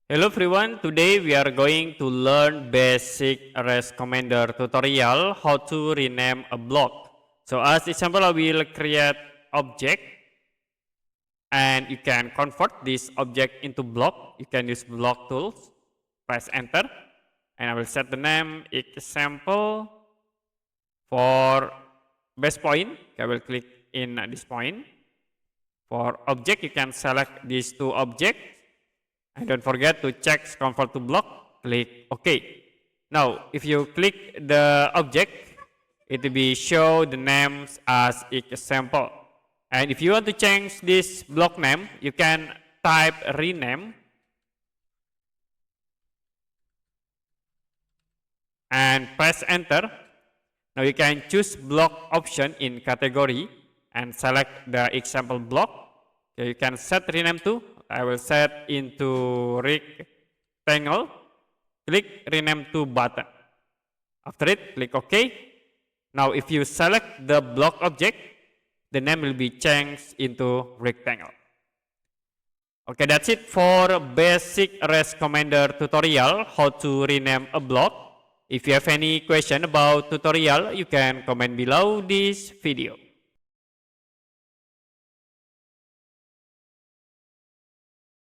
Hello everyone, today we are going to learn basic REST commander tutorial how to rename a block. So as example, I will create object and you can convert this object into block. You can use block tools, press enter and I will set the name example for base point. I will click in this point. For object, you can select these two objects. And don't forget to check convert to block, click OK. Now, if you click the object, it will be show the names as example. And if you want to change this block name, you can type rename and press enter. Now you can choose block option in category and select the example block. Okay, you can set rename to. I will set into rectangle. Click rename to button. After it, click OK. Now if you select the block object, the name will be changed into rectangle. Okay, that's it for basic REST commander tutorial, how to rename a block. If you have any question about tutorial, you can comment below this video.